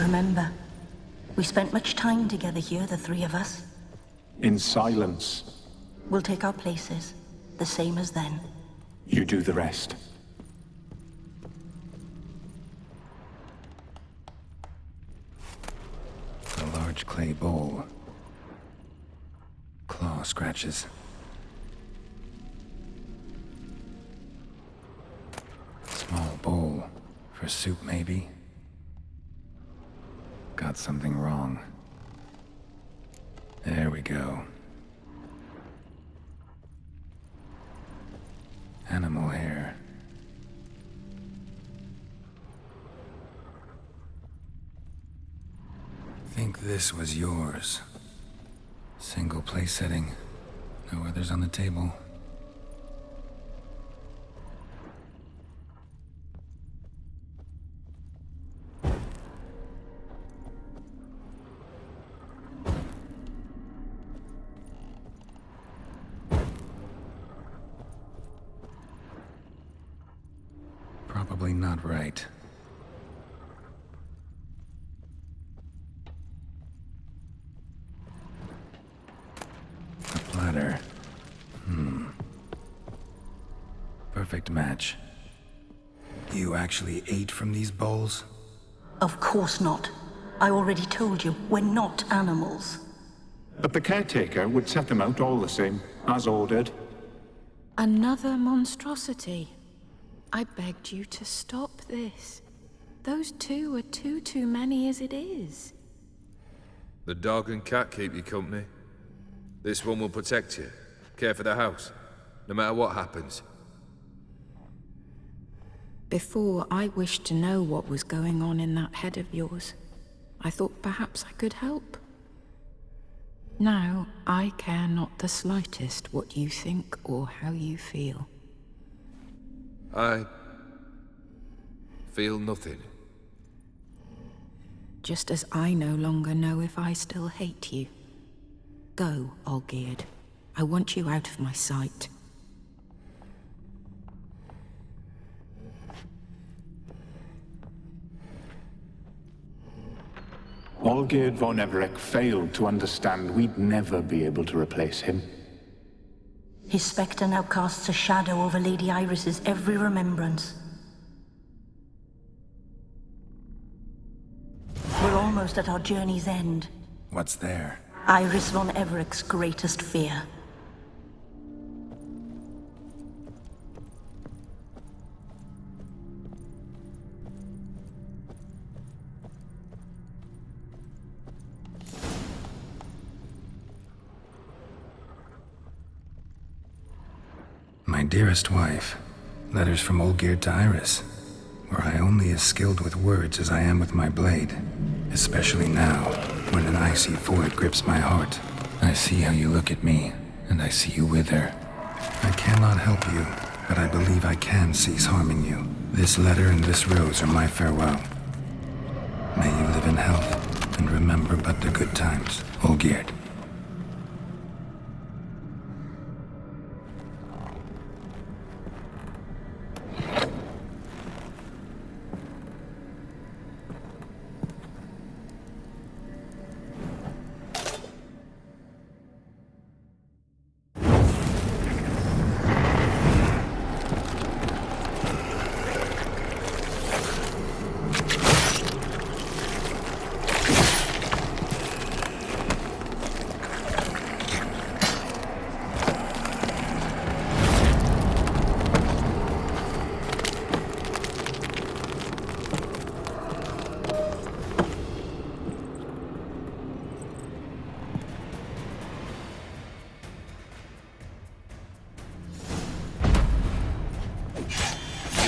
remember. We spent much time together here, the three of us. In silence. We'll take our places, the same as then. You do the rest. A large clay bowl. Claw scratches. Small bowl. For soup, maybe? Got something wrong. There we go. Animal hair. Think this was yours. Single place setting. No others on the table. Probably not right. A platter. Perfect match. You actually ate from these bowls? Of course not. I already told you, we're not animals. But the caretaker would set them out all the same, as ordered. Another monstrosity. I begged you to stop this. Those two are too many as it is. The dog and cat keep you company. This one will protect you, care for the house, no matter what happens. Before, I wished to know what was going on in that head of yours. I thought perhaps I could help. Now, I care not the slightest what you think or how you feel. I feel nothing. Just as I no longer know if I still hate you. Go, Olgierd. I want you out of my sight. Olgierd von Everec failed to understand we'd never be able to replace him. His spectre now casts a shadow over Lady Iris's every remembrance. We're almost at our journey's end. What's there? Iris von Everec's greatest fear. My dearest wife, letters from Olgierd to Iris, were I only as skilled with words as I am with my blade, especially now, when an icy void grips my heart. I see how you look at me, and I see you wither. I cannot help you, but I believe I can cease harming you. This letter and this rose are my farewell. May you live in health, and remember but the good times, Olgierd.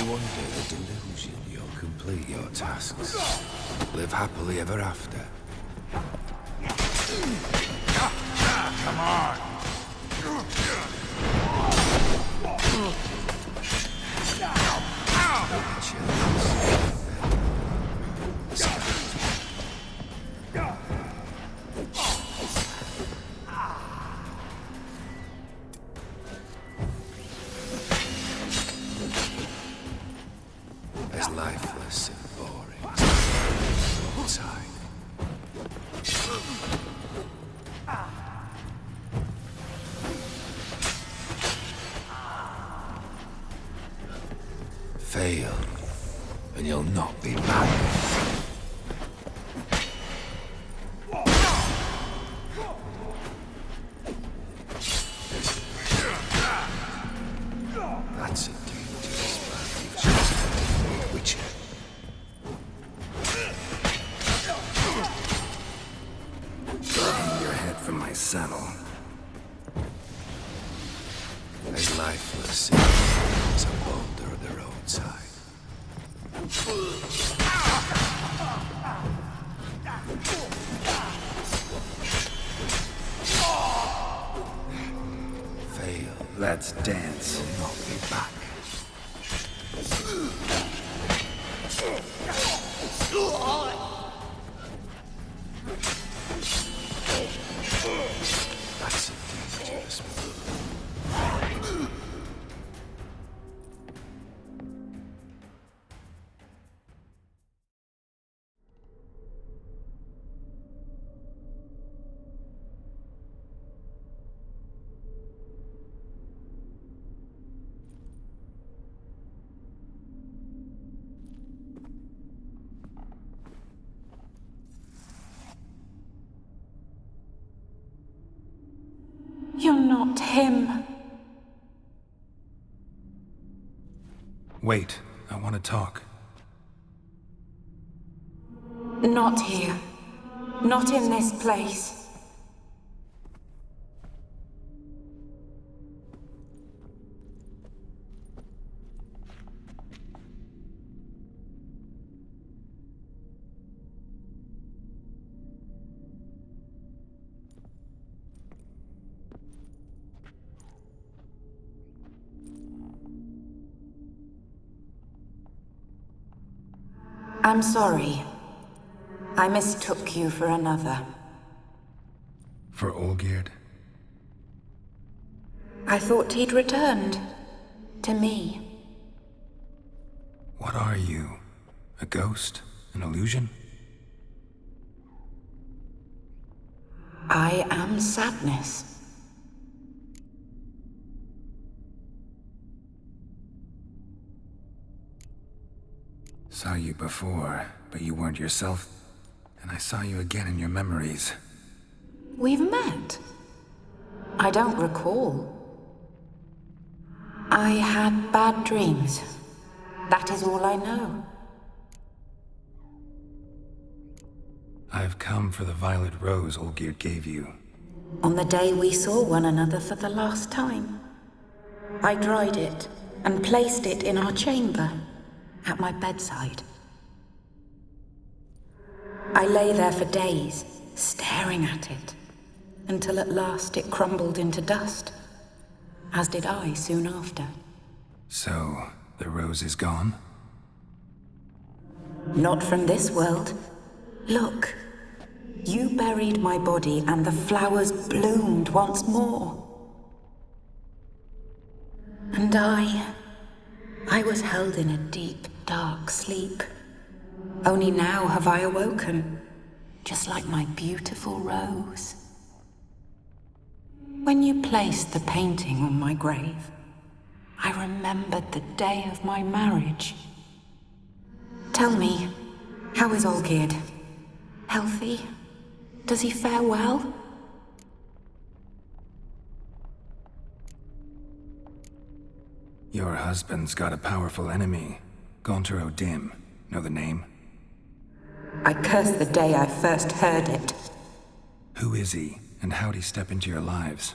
One day the delusion you'll complete your tasks. Live happily ever after. Come on! As lifeless and boring as the time. They'll not be back. That's a dangerous man you've just Witcher. Dragging your head from my saddle. As lifeless as a boulder at the roadside. Fail. Let's dance. Will not be back. That's a dangerous move. You're not him. Wait, I want to talk. Not here. Not in this place. I'm sorry. I mistook you for another. For Olgierd? I thought he'd returned. To me. What are you? A ghost? An illusion? I am sadness. Saw you before, but you weren't yourself. And I saw you again in your memories. We've met. I don't recall. I had bad dreams. That is all I know. I've come for the violet rose Olgierd gave you. On the day we saw one another for the last time, I dried it and placed it in our chamber, at my bedside. I lay there for days, staring at it, until at last it crumbled into dust, as did I soon after. So, the rose is gone? Not from this world. Look, you buried my body and the flowers bloomed once more. And I was held in a deep, dark sleep. Only now have I awoken, just like my beautiful rose. When you placed the painting on my grave, I remembered the day of my marriage. Tell me, how is Olgierd? Healthy? Does he fare well? Your husband's got a powerful enemy. Gaunter O'Dim. Know the name? I curse the day I first heard it. Who is he, and how'd he step into your lives?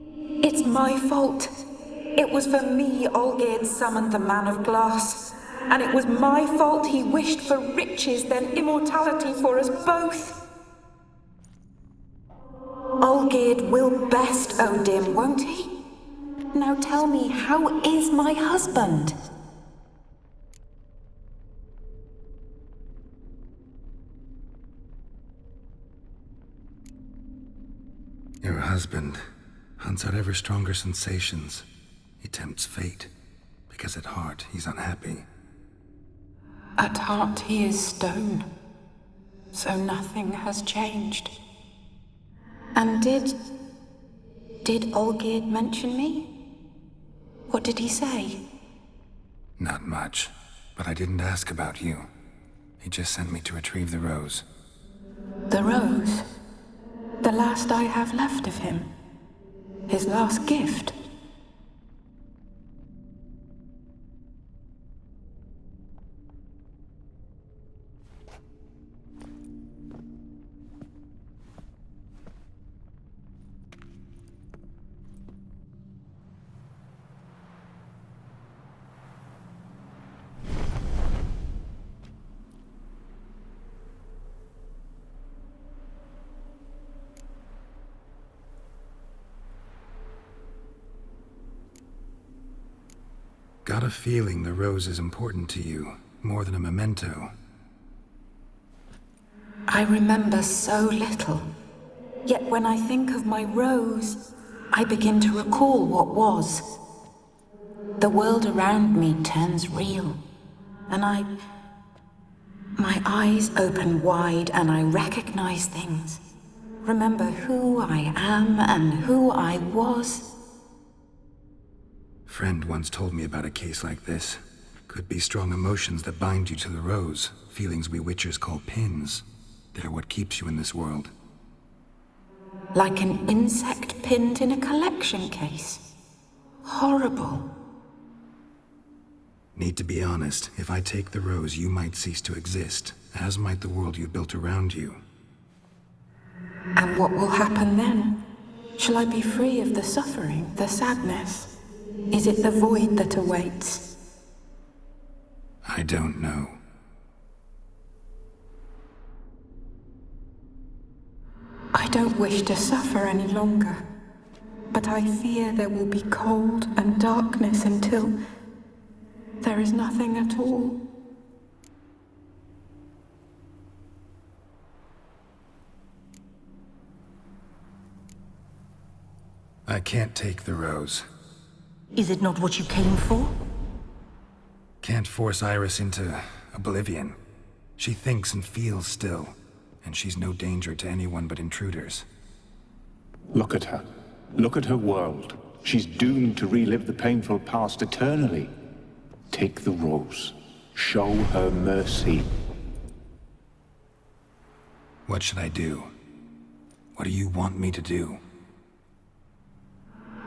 It's my fault. It was for me Olgierd summoned the Man of Glass. And it was my fault he wished for riches, then immortality for us both. Olgierd will best O'Dim, won't he? Now tell me, how is my husband? Your husband hunts out ever stronger sensations. He tempts fate, because at heart he's unhappy. At heart he is stone, so nothing has changed. And did Olgierd mention me? What did he say? Not much, but I didn't ask about you. He just sent me to retrieve the rose. The rose? The last I have left of him? His last gift? Got a feeling the rose is important to you, more than a memento. I remember so little. Yet when I think of my rose, I begin to recall what was. The world around me turns real, and my eyes open wide and I recognize things. Remember who I am and who I was. Friend once told me about a case like this. Could be strong emotions that bind you to the rose, feelings we witchers call pins. They're what keeps you in this world. Like an insect pinned in a collection case. Horrible. Need to be honest, if I take the rose, you might cease to exist, as might the world you built around you. And what will happen then? Shall I be free of the suffering, the sadness? Is it the void that awaits? I don't know. I don't wish to suffer any longer, but I fear there will be cold and darkness until there is nothing at all. I can't take the rose. Is it not what you came for? Can't force Iris into oblivion. She thinks and feels still, and she's no danger to anyone but intruders. Look at her. Look at her world. She's doomed to relive the painful past eternally. Take the rose. Show her mercy. What should I do? What do you want me to do?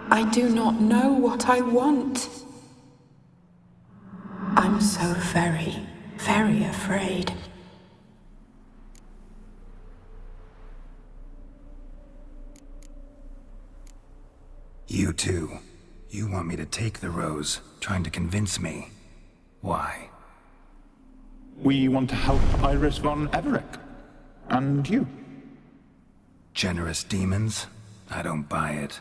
I do not know what I want. I'm so very, very afraid. You too. You want me to take the rose, trying to convince me. Why? We want to help Iris von Everec. And you. Generous demons? I don't buy it.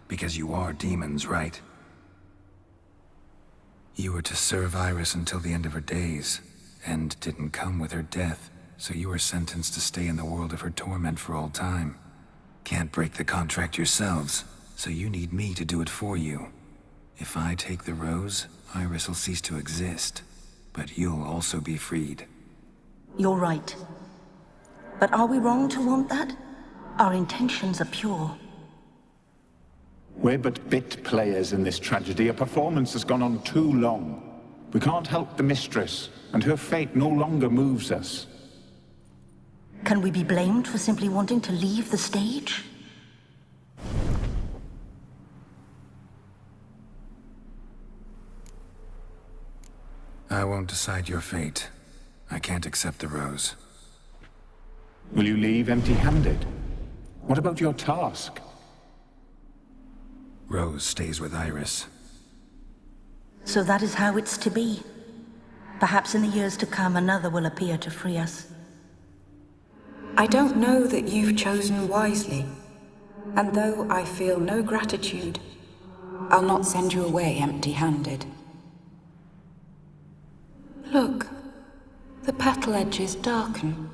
Because you are demons, right? You were to serve Iris until the end of her days. End didn't come with her death, so you were sentenced to stay in the world of her torment for all time. Can't break the contract yourselves, so you need me to do it for you. If I take the rose, Iris will cease to exist, but you'll also be freed. You're right. But are we wrong to want that? Our intentions are pure. We're but bit players in this tragedy. A performance has gone on too long. We can't help the mistress, and her fate no longer moves us. Can we be blamed for simply wanting to leave the stage? I won't decide your fate. I can't accept the rose. Will you leave empty-handed? What about your task? Rose stays with Iris. So that is how it's to be. Perhaps in the years to come, another will appear to free us. I don't know that you've chosen wisely. And though I feel no gratitude, I'll not send you away empty-handed. Look, the petal edges darken.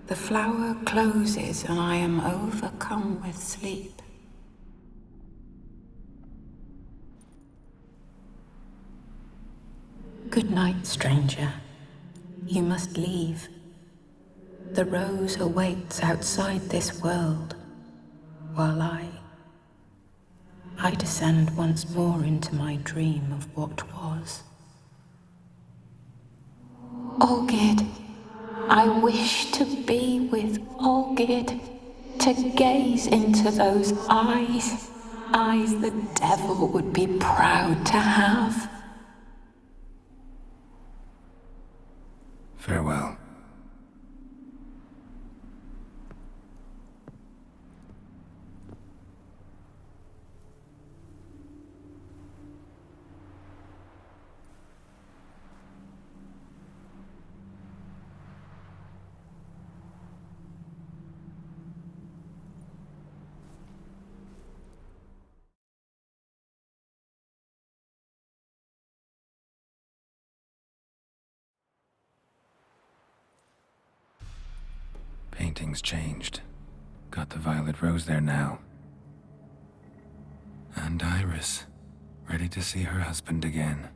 The flower closes and I am overcome with sleep. Good night, stranger. You must leave. The rose awaits outside this world, while I descend once more into my dream of what was. Olgierd. I wish to be with Olgierd, to gaze into those eyes. Eyes the devil would be proud to have. Farewell. Painting's changed. Got the violet rose there now. And Iris, ready to see her husband again.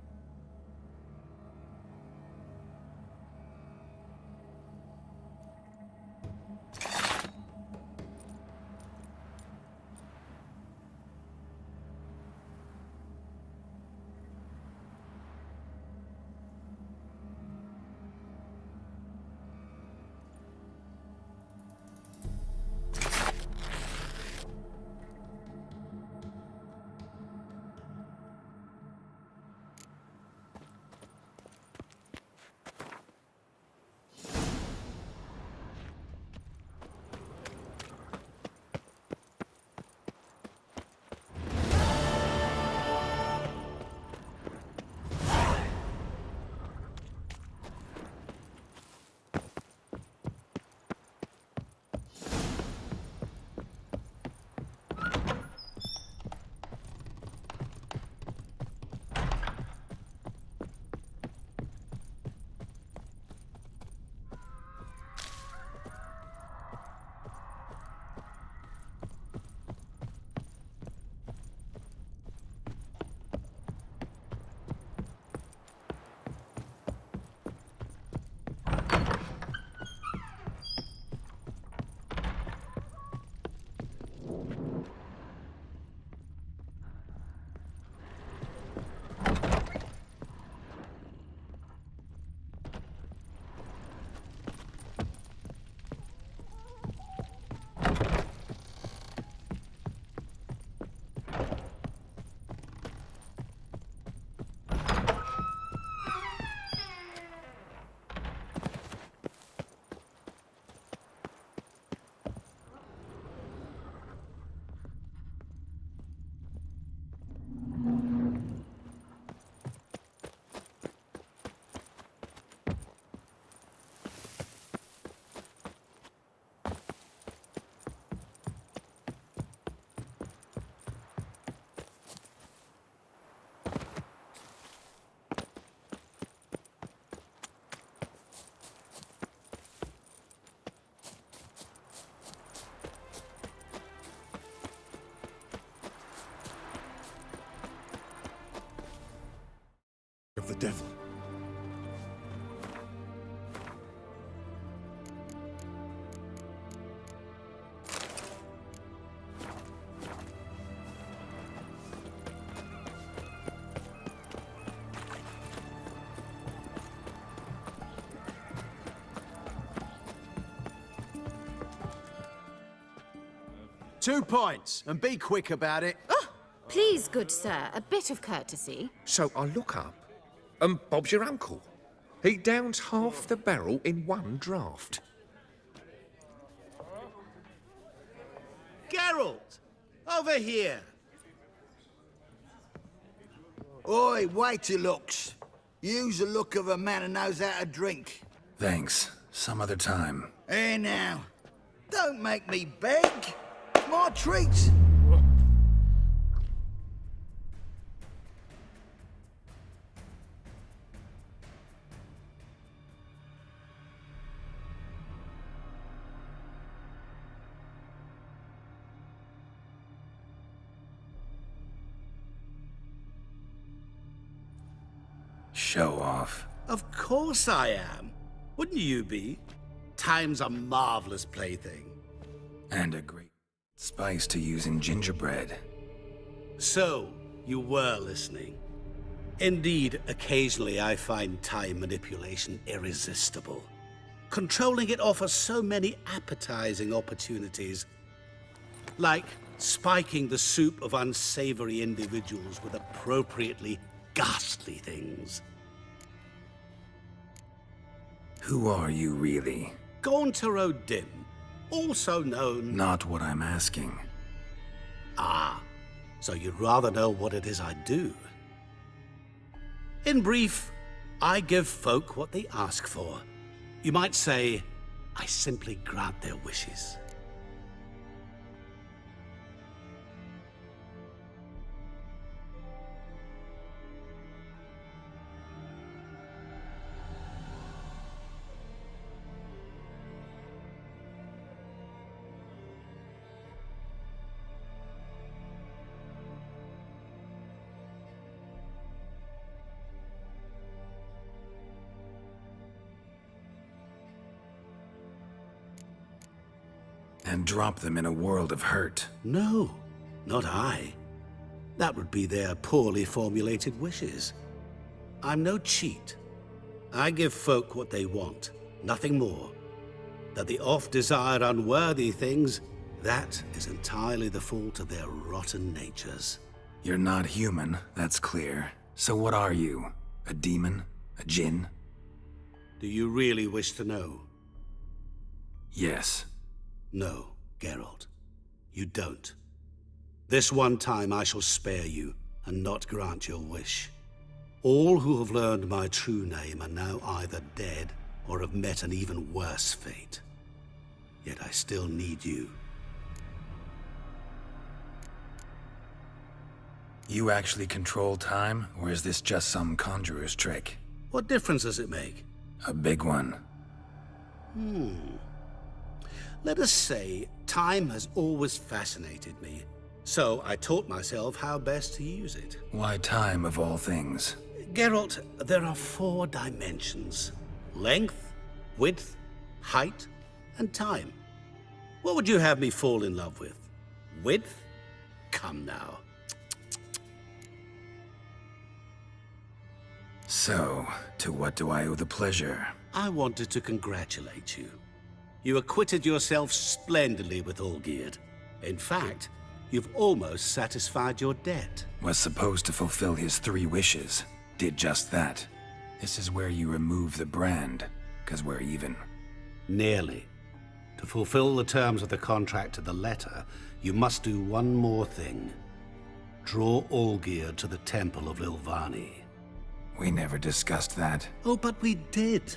Of the devil. Two points, and be quick about it. Oh, please, good sir, a bit of courtesy. So I look up, and Bob's your uncle. He downs half the barrel in one draft. Geralt, over here. Oi, wait till looks. Use the look of a man who knows how to drink. Thanks. Some other time. Here now. Don't make me beg. My treat. Show off. Of course I am. Wouldn't you be? Time's a marvelous plaything. And a great spice to use in gingerbread. So, you were listening. Indeed, occasionally I find time manipulation irresistible. Controlling it offers so many appetizing opportunities, like spiking the soup of unsavory individuals with appropriately ghastly things. Who are you, really? Gaunter O'Dim, also known... Not what I'm asking. Ah, so you'd rather know what it is I do. In brief, I give folk what they ask for. You might say, I simply grant their wishes. And drop them in a world of hurt. No, not I. That would be their poorly formulated wishes. I'm no cheat. I give folk what they want, nothing more. That the oft-desired unworthy things, that is entirely the fault of their rotten natures. You're not human, that's clear. So what are you? A demon? A djinn? Do you really wish to know? Yes. No, Geralt. You don't. This one time I shall spare you, and not grant your wish. All who have learned my true name are now either dead, or have met an even worse fate. Yet I still need you. You actually control time, or is this just some conjurer's trick? What difference does it make? A big one. Let us say, time has always fascinated me, so I taught myself how best to use it. Why time, of all things? Geralt, there are 4 dimensions. Length, width, height, and time. What would you have me fall in love with? Width? Come now. So, to what do I owe the pleasure? I wanted to congratulate you. You acquitted yourself splendidly with Olgierd. In fact, you've almost satisfied your debt. Was supposed to fulfill his 3 wishes. Did just that. This is where you remove the brand, 'cause we're even. Nearly. To fulfill the terms of the contract to the letter, you must do one more thing. Draw Olgierd to the Temple of Lilvani. We never discussed that. Oh, but we did.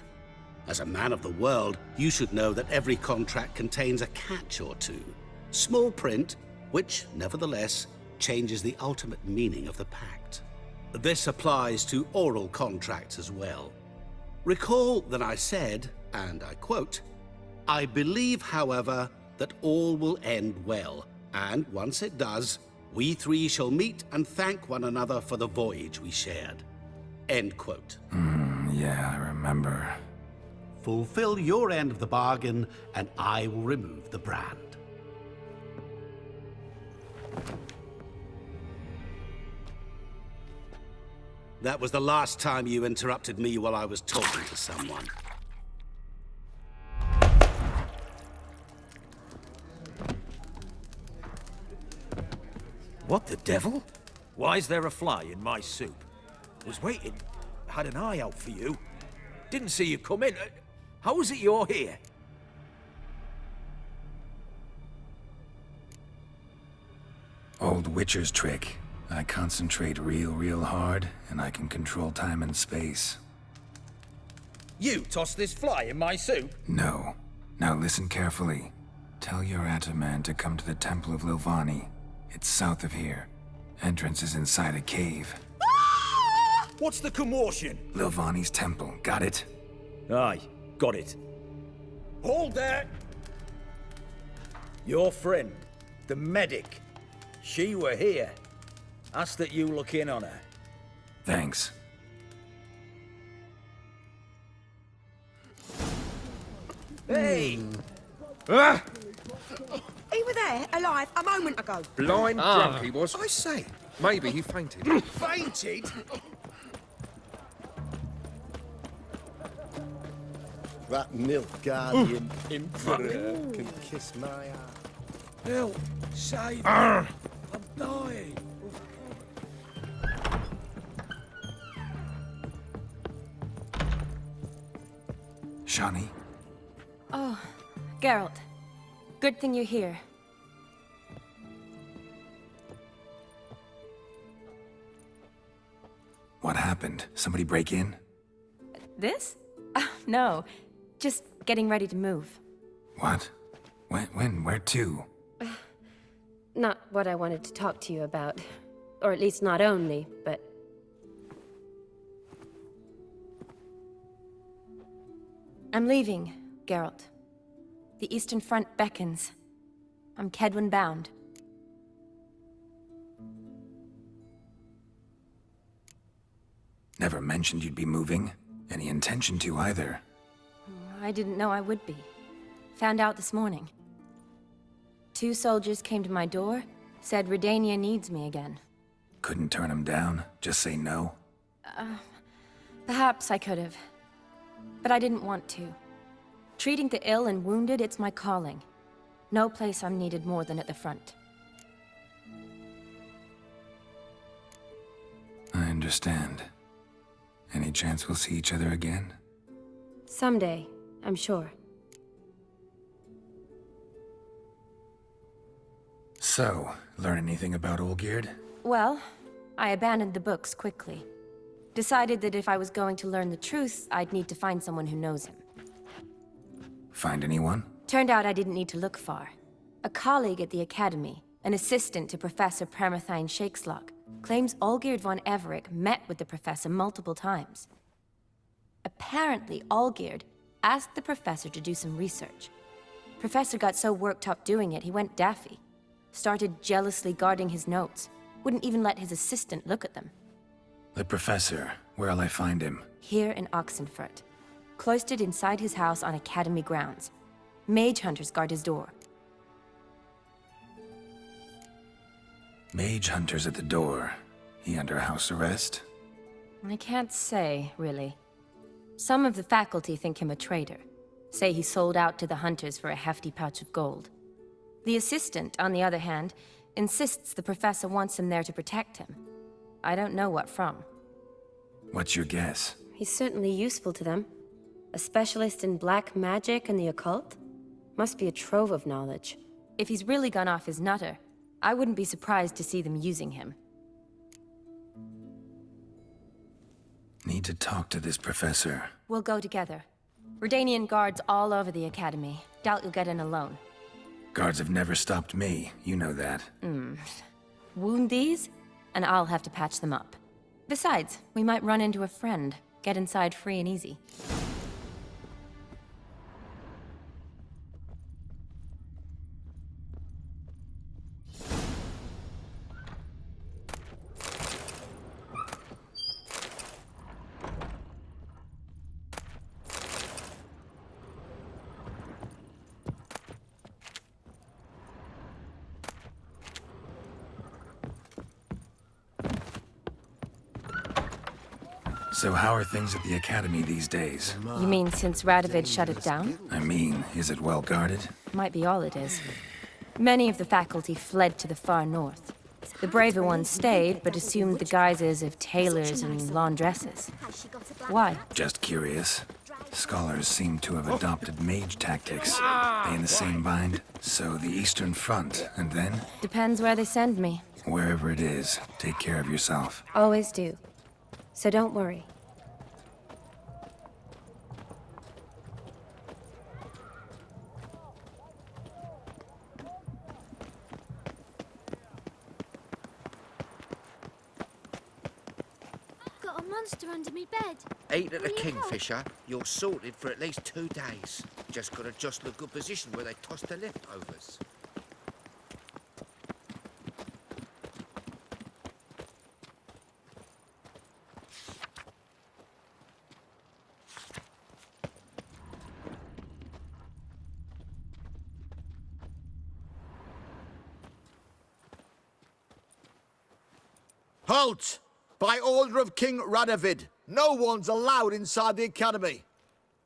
As a man of the world, you should know that every contract contains a catch or two. Small print, which, nevertheless, changes the ultimate meaning of the pact. This applies to oral contracts as well. Recall that I said, and I quote, "I believe, however, that all will end well, and once it does, we 3 shall meet and thank one another for the voyage we shared." End quote. Yeah, I remember. Fulfill your end of the bargain, and I will remove the brand. That was the last time you interrupted me while I was talking to someone. What the devil? Why is there a fly in my soup? Was waiting. Had an eye out for you. Didn't see you come in. How is it you're here? Old Witcher's trick. I concentrate real hard, and I can control time and space. You tossed this fly in my soup? No. Now listen carefully. Tell your Ataman to come to the Temple of Lilvani. It's south of here. Entrance is inside a cave. What's the commotion? Lilvani's temple, got it? Aye, got it. Hold there! Your friend, the medic. She were here. Ask that you look in on her. Thanks. Hey! Ah! He were there, alive, a moment ago. Blind drunk he was. I say, maybe he fainted. Fainted? That Nilfgaardian emperor can kiss my ass. Help! Save me! I'm dying! Shani? Oh, Geralt. Good thing you're here. What happened? Somebody break in? This? No. Just getting ready to move. What? When? Where to? Not what I wanted to talk to you about. Or at least not only, but... I'm leaving, Geralt. The Eastern Front beckons. I'm Kedwin bound. Never mentioned you'd be moving. Any intention to either. I didn't know I would be. Found out this morning. 2 soldiers came to my door, said Redania needs me again. Couldn't turn him down? Just say no? Perhaps I could have. But I didn't want to. Treating the ill and wounded, it's my calling. No place I'm needed more than at the front. I understand. Any chance we'll see each other again? Someday, I'm sure. So, learn anything about Olgierd? Well, I abandoned the books quickly. Decided that if I was going to learn the truth, I'd need to find someone who knows him. Find anyone? Turned out I didn't need to look far. A colleague at the Academy, an assistant to Professor Permathine Shakeslok, claims Olgierd von Everec met with the professor multiple times. Apparently, Olgierd asked the professor to do some research. Professor got so worked up doing it, he went daffy. Started jealously guarding his notes. Wouldn't even let his assistant look at them. The professor. Where'll I find him? Here in Oxenfurt. Cloistered inside his house on Academy grounds. Mage hunters guard his door. Mage hunters at the door. He under house arrest? I can't say, really. Some of the faculty think him a traitor. Say he sold out to the hunters for a hefty pouch of gold. The assistant, on the other hand, insists the professor wants him there to protect him. I don't know what from. What's your guess? He's certainly useful to them. A specialist in black magic and the occult? Must be a trove of knowledge. If he's really gone off his nutter, I wouldn't be surprised to see them using him. Need to talk to this professor. We'll go together. Redanian guards all over the Academy. Doubt you'll get in alone. Guards have never stopped me, you know that. Wound these, and I'll have to patch them up. Besides, we might run into a friend. Get inside free and easy. So how are things at the Academy these days? You mean since Radovid shut it down? I mean, is it well guarded? Might be all it is. Many of the faculty fled to the far north. The braver ones stayed, but assumed the guises of tailors and laundresses. Why? Just curious. Scholars seem to have adopted mage tactics. They in the same bind? So the Eastern Front, and then? Depends where they send me. Wherever it is, take care of yourself. Always do. So don't worry. Got a monster under me bed. Eat at the Kingfisher, you're sorted for at least 2 days. Just gotta jostle a good position where they toss the leftovers. Halt! By order of King Radovid, no one's allowed inside the Academy.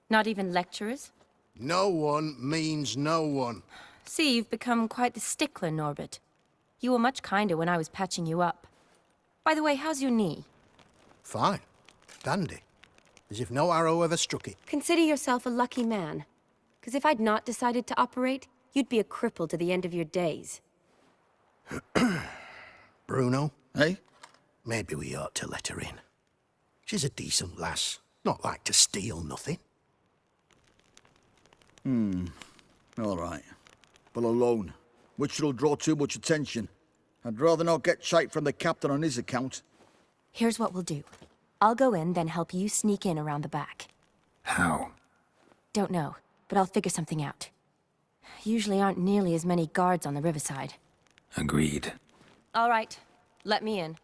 Not even lecturers? No one means no one. See, you've become quite the stickler, Norbert. You were much kinder when I was patching you up. By the way, how's your knee? Fine. Dandy. As if no arrow ever struck it. Consider yourself a lucky man. Because if I'd not decided to operate, you'd be a cripple to the end of your days. Bruno? Eh? Maybe we ought to let her in. She's a decent lass. Not like to steal nothing. All right. But alone, which will draw too much attention. I'd rather not get shite from the captain on his account. Here's what we'll do. I'll go in, then help you sneak in around the back. How? Don't know, but I'll figure something out. Usually aren't nearly as many guards on the riverside. Agreed. All right, let me in.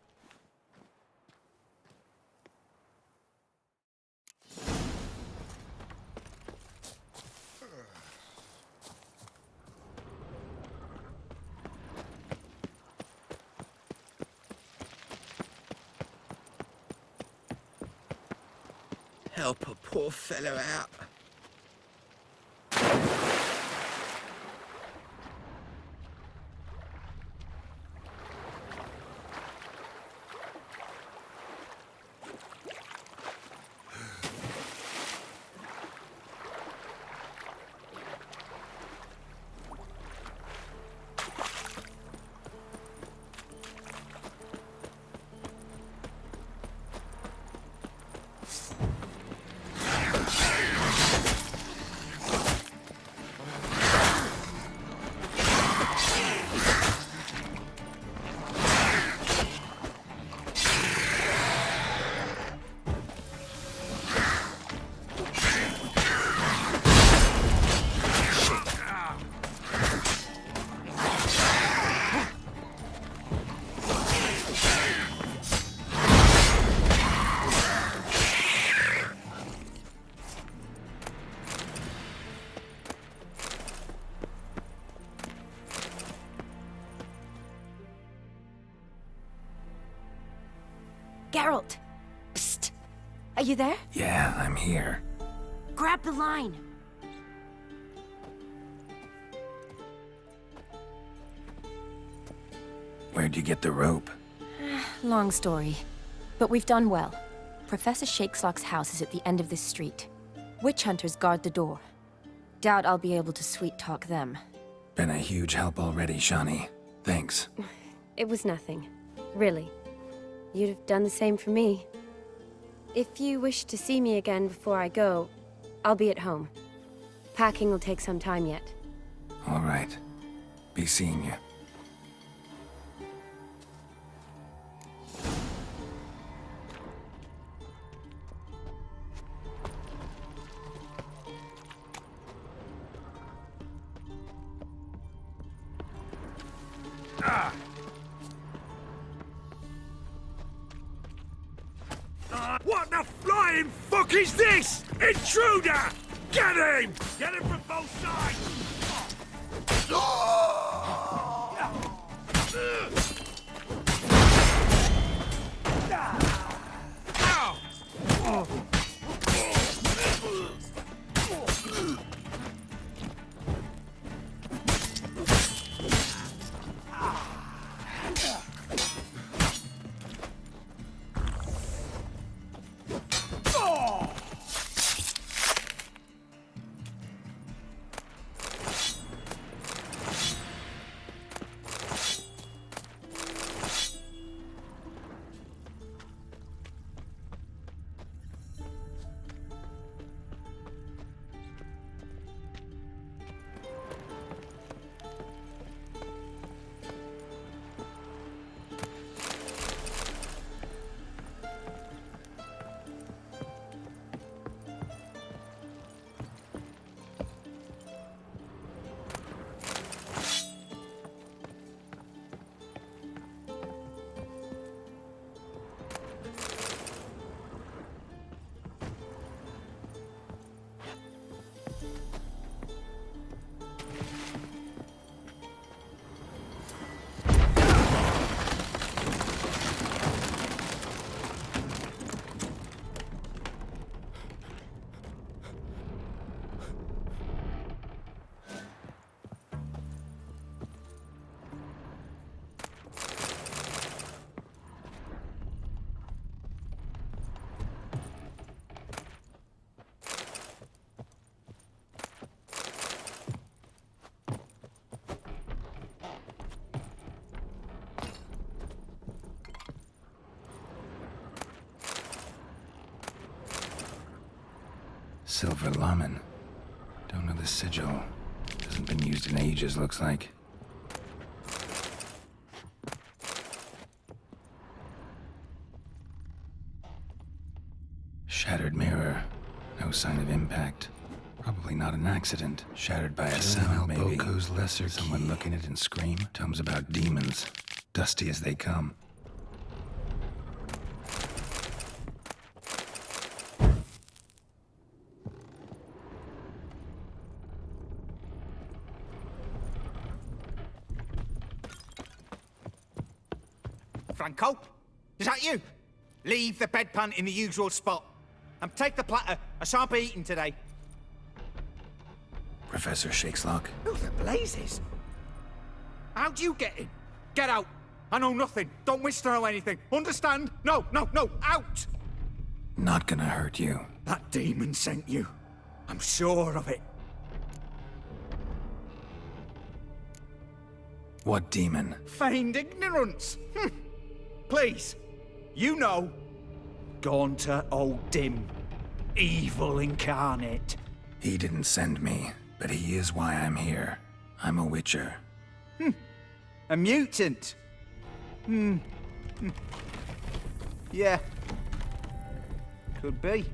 Help a poor fellow out. Geralt! Psst! Are you there? Yeah, I'm here. Grab the line! Where'd you get the rope? Long story. But we've done well. Professor Shakeslock's house is at the end of this street. Witch hunters guard the door. Doubt I'll be able to sweet-talk them. Been a huge help already, Shani. Thanks. It was nothing. Really. You'd have done the same for me. If you wish to see me again before I go, I'll be at home. Packing will take some time yet. All right. Be seeing you. What the flying fuck is this? Intruder! Get him! Get him from both sides! Silver Laman. Don't know the sigil. Hasn't been used in ages, looks like. Shattered mirror. No sign of impact. Probably not an accident. Shattered by a sound, maybe. Boko's lesser Someone key. Looking at it and scream. Tomes about demons. Dusty as they come. Franco? Is that you? Leave the bedpan in the usual spot. And take the platter. I shan't be eating today. Professor Shakeslock. Who the blazes? How'd you get in? Get out. I know nothing. Don't wish to know anything. Understand? No, no, no. Out! Not gonna hurt you. That demon sent you. I'm sure of it. What demon? Feigned ignorance. Please. You know. Gaunter O'Dim. Evil incarnate. He didn't send me, but he is why I'm here. I'm a witcher. A mutant. Yeah. Could be.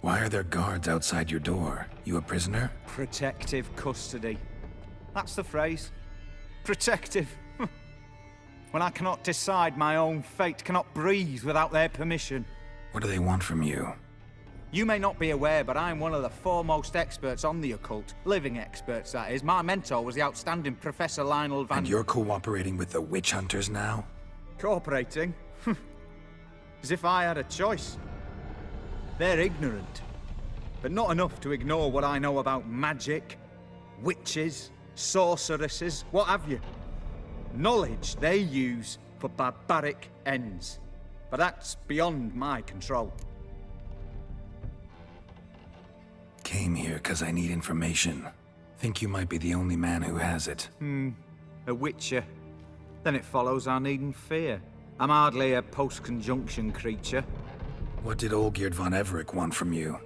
Why are there guards outside your door? You a prisoner? Protective custody. That's the phrase. Protective. When I cannot decide my own fate, cannot breathe without their permission. What do they want from you? You may not be aware, but I'm one of the foremost experts on the occult. Living experts, that is. My mentor was the outstanding Professor Lionel Van... And you're cooperating with the witch hunters now? Cooperating? As if I had a choice. They're ignorant. But not enough to ignore what I know about magic, witches, sorceresses, what have you. Knowledge they use for barbaric ends. But that's beyond my control. Came here because I need information. Think you might be the only man who has it. A witcher. Then it follows I needn't fear. I'm hardly a post-conjunction creature. What did Olgierd von Everec want from you?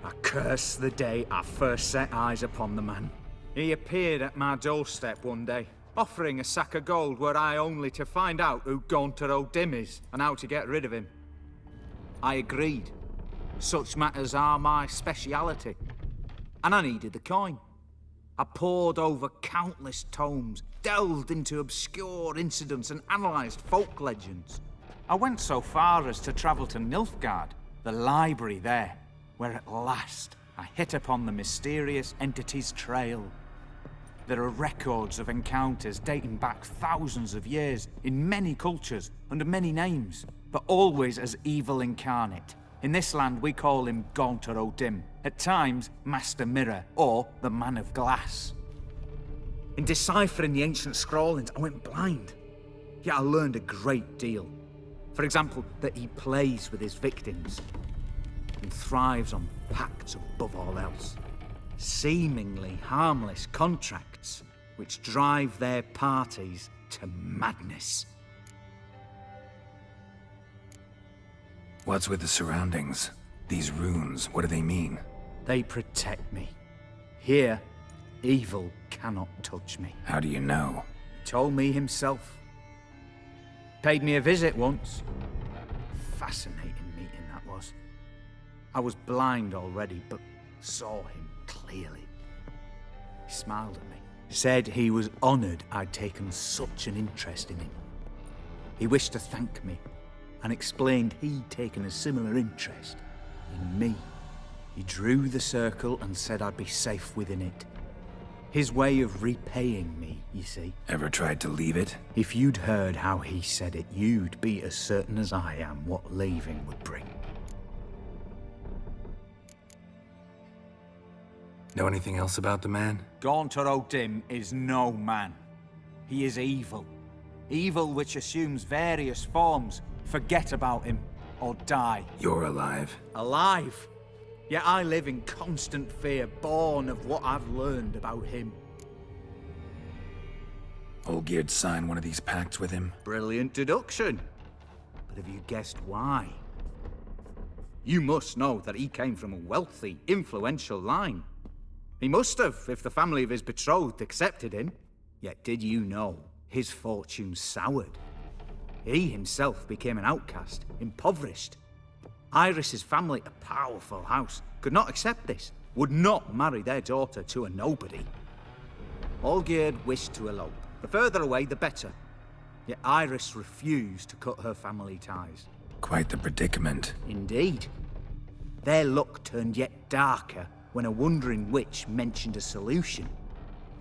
I curse the day I first set eyes upon the man. He appeared at my doorstep one day, offering a sack of gold were I only to find out who Gaunter O'Dim is and how to get rid of him. I agreed. Such matters are my speciality. And I needed the coin. I pored over countless tomes, delved into obscure incidents and analysed folk legends. I went so far as to travel to Nilfgaard, the library there, where at last I hit upon the mysterious entity's trail. There are records of encounters dating back thousands of years in many cultures, under many names, but always as evil incarnate. In this land we call him Gaunter O'Dim, at times Master Mirror, or the Man of Glass. In deciphering the ancient scrawlings, I went blind. Yet I learned a great deal. For example, that he plays with his victims and thrives on pacts above all else. Seemingly harmless contracts which drive their parties to madness. What's with the surroundings? These runes, what do they mean? They protect me. Here, evil cannot touch me. How do you know? He told me himself. Paid me a visit once. Fascinating meeting that was. I was blind already, but saw him clearly. He smiled at me. Said he was honoured I'd taken such an interest in him. He wished to thank me, and explained he'd taken a similar interest in me. He drew the circle and said I'd be safe within it. His way of repaying me, you see. Ever tried to leave it? If you'd heard how he said it, you'd be as certain as I am what leaving would bring. Know anything else about the man? Gaunter O'Dim is no man. He is evil. Evil which assumes various forms. Forget about him, or die. You're alive. Alive? Yet I live in constant fear, born of what I've learned about him. Olgierd signed one of these pacts with him? Brilliant deduction. But have you guessed why? You must know that he came from a wealthy, influential line. He must have, if the family of his betrothed accepted him. Yet did you know his fortune soured? He himself became an outcast, impoverished. Iris's family, a powerful house, could not accept this, would not marry their daughter to a nobody. Olgierd wished to elope. The further away, the better. Yet Iris refused to cut her family ties. Quite the predicament. Indeed. Their luck turned yet darker when a wandering witch mentioned a solution.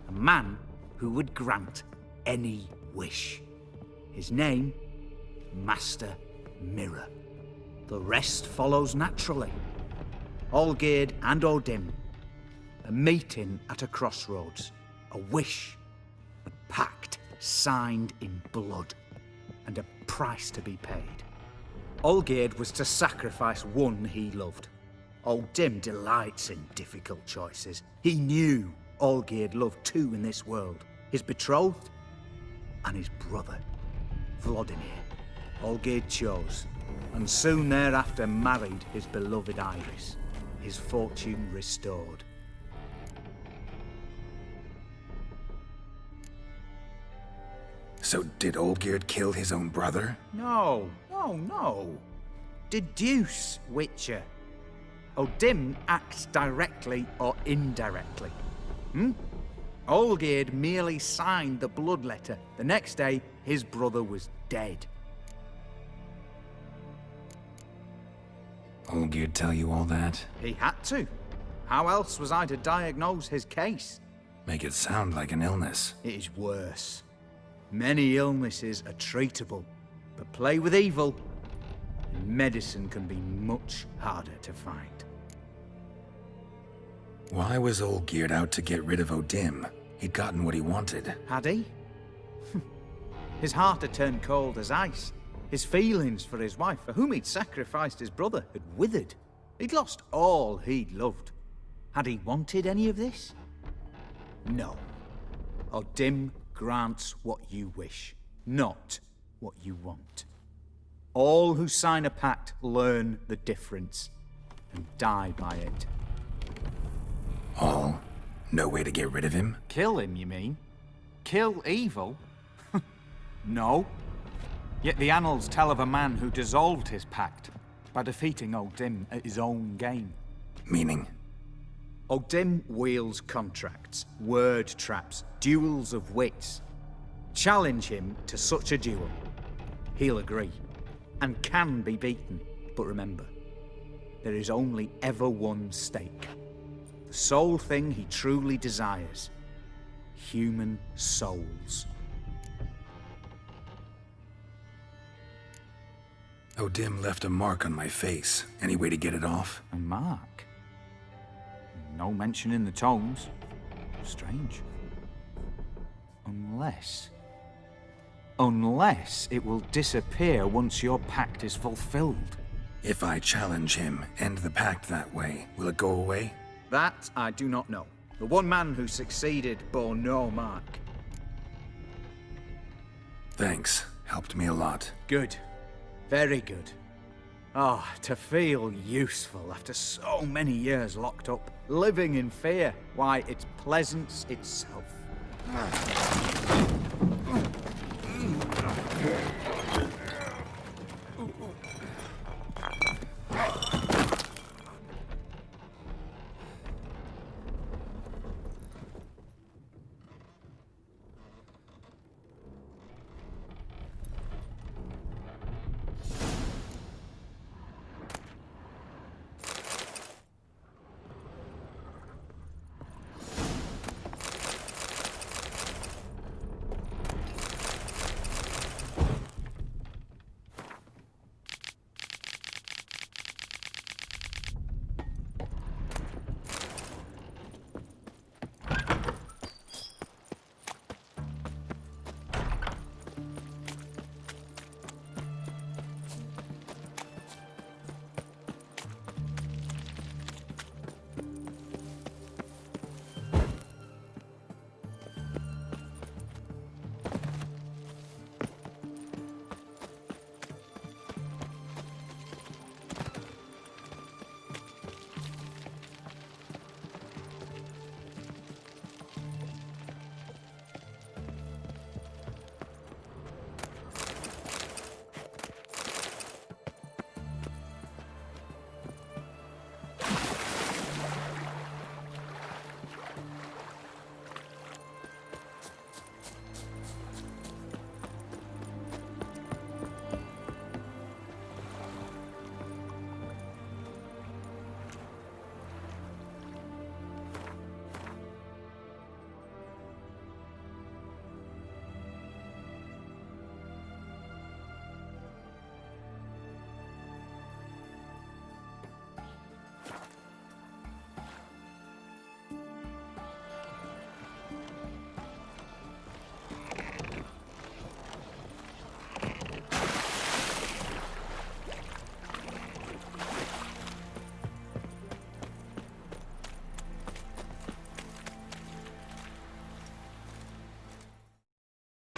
A man who would grant any wish. His name, Master Mirror. The rest follows naturally. Olgierd and Odim, a meeting at a crossroads, a wish, a pact signed in blood, and a price to be paid. Olgierd was to sacrifice one he loved. Odim delights in difficult choices. He knew Olgierd loved two in this world, his betrothed and his brother, Vladimir. Olgierd chose, and soon thereafter married his beloved Iris, his fortune restored. So did Olgierd kill his own brother? No. Deduce, Witcher. Odim acts directly or indirectly. Olgierd merely signed the blood letter. The next day, his brother was dead. Olgierd tell you all that? He had to. How else was I to diagnose his case? Make it sound like an illness. It is worse. Many illnesses are treatable, but play with evil, and medicine can be much harder to find. Why was Olgierd out to get rid of Odim? He'd gotten what he wanted. Had he? His heart had turned cold as ice. His feelings for his wife, for whom he'd sacrificed his brother, had withered. He'd lost all he'd loved. Had he wanted any of this? No. Odim grants what you wish, not what you want. All who sign a pact learn the difference and die by it. All? No way to get rid of him? Kill him, you mean? Kill evil? No. Yet the annals tell of a man who dissolved his pact by defeating Odim at his own game. Meaning? Odim wields contracts, word traps, duels of wits. Challenge him to such a duel. He'll agree, and can be beaten. But remember, there is only ever one stake. The sole thing he truly desires. Human souls. Odim left a mark on my face. Any way to get it off? A mark? No mention in the tomes. Strange. Unless it will disappear once your pact is fulfilled. If I challenge him, end the pact that way, will it go away? That I do not know. The one man who succeeded bore no mark. Thanks. Helped me a lot. Good. Very good. Oh, to feel useful after so many years locked up, living in fear. Why, it's pleasance itself.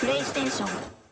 プレイステーション